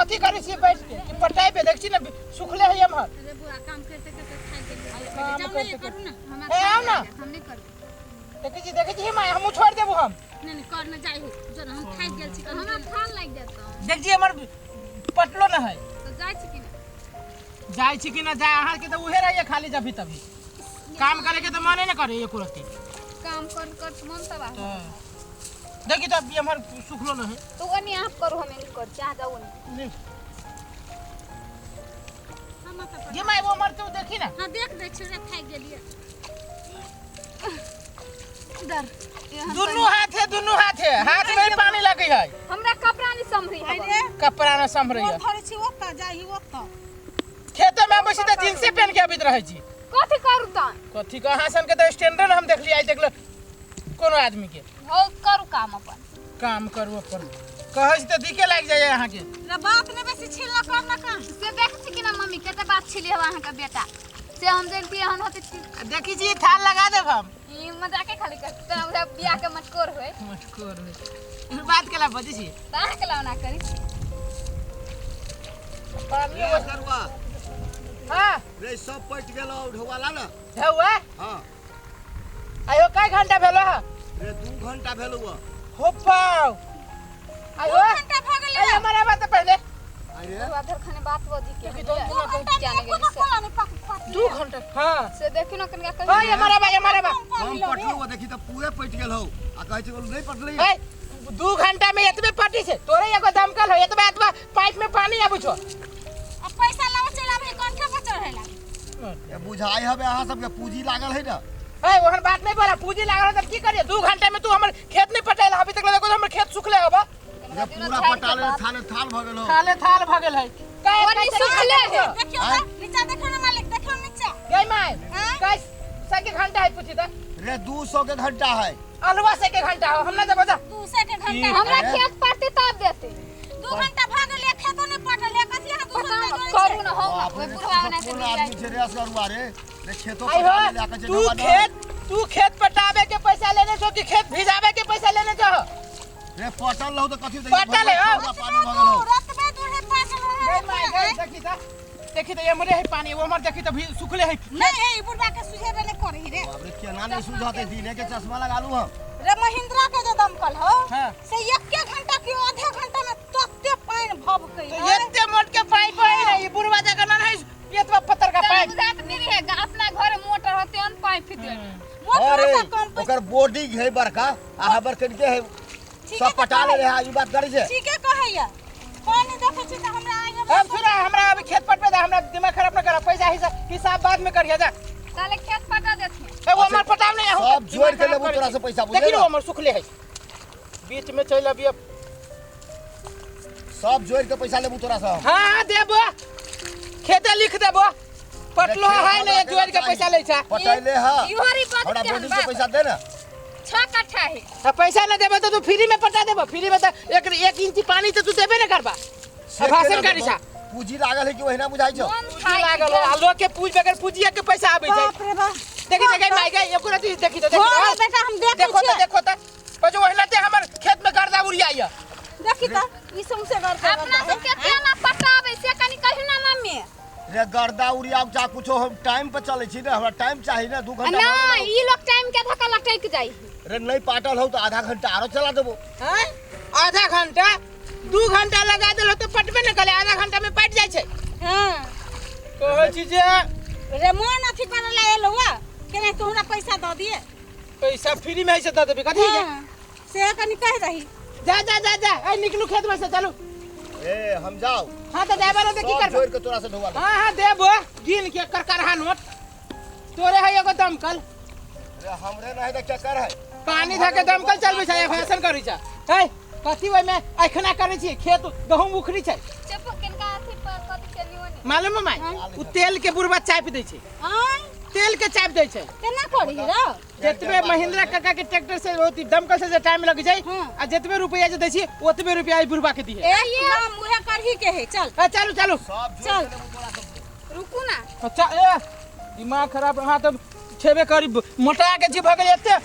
कथी करे छी बैठ के कि पटाई पे देख छी ना सुखले है हमर। अरे बुआ काम करते करते खाई गेली काम जाओ करते ना करू ना ए आओ ना हम नहीं करब देखी छी माय हम छोड़ देबो हम नहीं कर ना जाई हो जन हम खाई गेल छी हमरा थान लाग जाता देख जी हमर पटलो ना है तो जाई छी कि ना जाय छी कि ना जाय अहाँ के तो उहे रहिए खाली जभी तभी काम करे के तो मने न करे एको रति काम कर कर मन तबा देखी तो अभी हमर सुखलो न है तो वनी आप करो हमें नहीं कर चाह जाओ नहीं हम तो ये मैं वो मर तो देखी ना हां देख दे छी रे खाई गेलिए इधर दोनों हाथ है हाथ में पानी लगी है हमरा कपड़ा नहीं संभरी है रे कपड़ा न संभरी है थोड़ी छी ओत्ता जाही ओत्ता खेत में बैसी त जींस पहन के अबित रहै छी कथि करू त कथी कहां सन के तो स्टैंडर्ड हम देख लिया देख ल कोनो आदमी के हो करू काम अपन काम करू अपन कहै छी त दिखे लाग जाय यहां के रे बात ने बेसी छिला कर ना का से देख छी कि ना मम्मी केते बात छिली है वहां का बेटा से हम जनती हन होते देखी जी थाल लगा देब हम ई मजाके खाली कर तो हमरा बियाह के मटकोर होय मटकोर है इन बात केला बजी छी ताह के लाना करी पानी रे सरवा हां रे सब पट गेलो ढोवाला ना हुआ हां आयो काय घंटा भेलो है रे 2 घंटा भेलो हो पाओ आयो घंटा भ गेल अरे हमारा बात पहले अरे आधर खाने बात बोदी के तो क्या नहीं गेली से 2 घंटा हां से देखियो ना कनिया कर ओए हमारा बा हम पटलो देखी त पूरे पट गेल हो आ कहै छै बोल नहीं पटली ए 2 घंटा में एतबे पटी से तोरे एगो दमकल हो एतबे एतबे पाइप में पानी आबु छो अब पैसा लाओ चला भाई कंठा पर चढ़ेला ये बुझाई हबे अहाँ सबके पूंजी लागल है ना ए ओहन बात नहीं बोला पूंजी लागल त की करिए 2 घंटा में तू हमर खेत नहीं पटाइल अभी तक देखो हमर खेत सुखले होबा ये पूरा पटाले थाल भ गेल हो थाल भ गेल है काय ओनी सुखले है देखियो ना नीचा देखो ना मालिक देखो नीचा गई माय काय सके घंटा है पूछी त रे 200 के घंटा है अलवा से के घंटा हो हम ना जब बजा 200 के घंटा हमरा खेत पड़ते तब देते 2 घंटा भ गेल खेतो ने पटल है कथि है 200 करू ना हो आपने बुढ़वा बना से कौन ले आदमी छे रे असगरुआ रे रे खेतो आई हो पटाले लेके जे तू खेत पटावे के पैसा लेने जो कि खेत भिजावे के पैसा लेने जो रे पटल रहो त कथि पटल है, हाँ। पानी भ गेल हो रतबे दूरे पास देखी त ये मरे है पानी वो मर देखी त भी सुखले है नहीं है ई बुढ़वा के सुझेबे ने करही रे बाप रे केना नहीं सुझाते दिने के चश्मा लगा लू हम रे महिंद्रा के जो दमकल हो हां से 1 घंटा के आधा घंटा में तत्ते पानी भब गई तो एते मोट के पाइप है ना ये बुढ़वा जगह ना है एतबा पत्थर का पाइप बुझात नहीं है अपना घर मोटर होते अन पाइप फिट अरे ओकर बॉडी है बड़का आ हबर करके है सब पटाले रे ई बात करै छै ठीक है कहैया पानी देखे छी त हमरा आगे हम सुना हमरा अभी खेत पटवे दा हमरा दिमाग खराब न कर पैसा हिसाब बाद में करिया जा ताले खेत पटा देथे ए वो हमर पटाव नहीं है सब जोड़ के लेबो तोरा से पैसा बुझे देखी हमर सुखले है बीच में चल अभी सब जोड़ के पैसा लेबो तोरा से हां देबो खेते लिख देबो पटलो है नहीं जोड़ के पैसा ले छा पटाइले हां इहोरी बात हमरा के बॉडी के पैसा दे ना 6 कट्ठा है पैसा न देबो तो तू फ्री में पटा देबो फ्री में तो 1 इंच पानी तो तू देबे न करबा भाषण करी छा पूंजी लागल है कि ओहिना बुझाई छौ पूंजी लागल आ लोग के पूछ बगैर पूंजिया के पैसा आबै छै बाप रे बाप देखी माई गई एको रति देखी तो हां बेटा हम देखै छी देखो त पजो ओहिना ते हमर खेत में गर्दा उड़ियाइया देखी त ई समसे करते अपना सब के केना पटावे से कनी कहि ना मम्मी रे गर्दा उड़ियाब चा कुछो हम टाइम पे चलै छी ना हमरा टाइम चाहिए ना 2 घंटा ना ई लोग टाइम के धक्का लटक जाई रे नहीं पाटल हो तो आधा घंटा आरो चला देबो हैं आधा घंटा 2 घंटा लगा देलो तो पटबे न करे आधा घंटा में पट जाय छै हां कहै छी जे रे मोन अथी कर ले एलौआ केना तोहरा पैसा द दिए पैसा फ्री में से द देबे कथि के से कनी कह रही जा ए निकलू खेत में से चलू ए हम जाओ हां तो ड्राइवर दे की सब करबो जोड़ के तोरा से ढोवा हां देबो गिन के करहा नोट तोरे है एगो दमकल रे हमरे नहीं त चक्कर है पानी धके दमकल चलबै छै फैशन करै छै ए कथि ओय में अखना करै छी खेत गहूम उखरी छै चुप किनका अथी पर कथी चलियो ने मालूम है माय उ तेल के बुरबा चाप दै छै हां तेल के चाप दै छै केना करी रे जेतबे महिंद्रा काका के ट्रैक्टर से होती दमकल से जे टाइम लग जाय आ जेतबे रुपया जे दै छी ओतबे रुपया आई बुरबा के दिए ए नाम मुहे करही के है चल चलू सब चल रुकू ना दिमाग खराब हां तो छेबे करी मोटा के जी भ गेल एते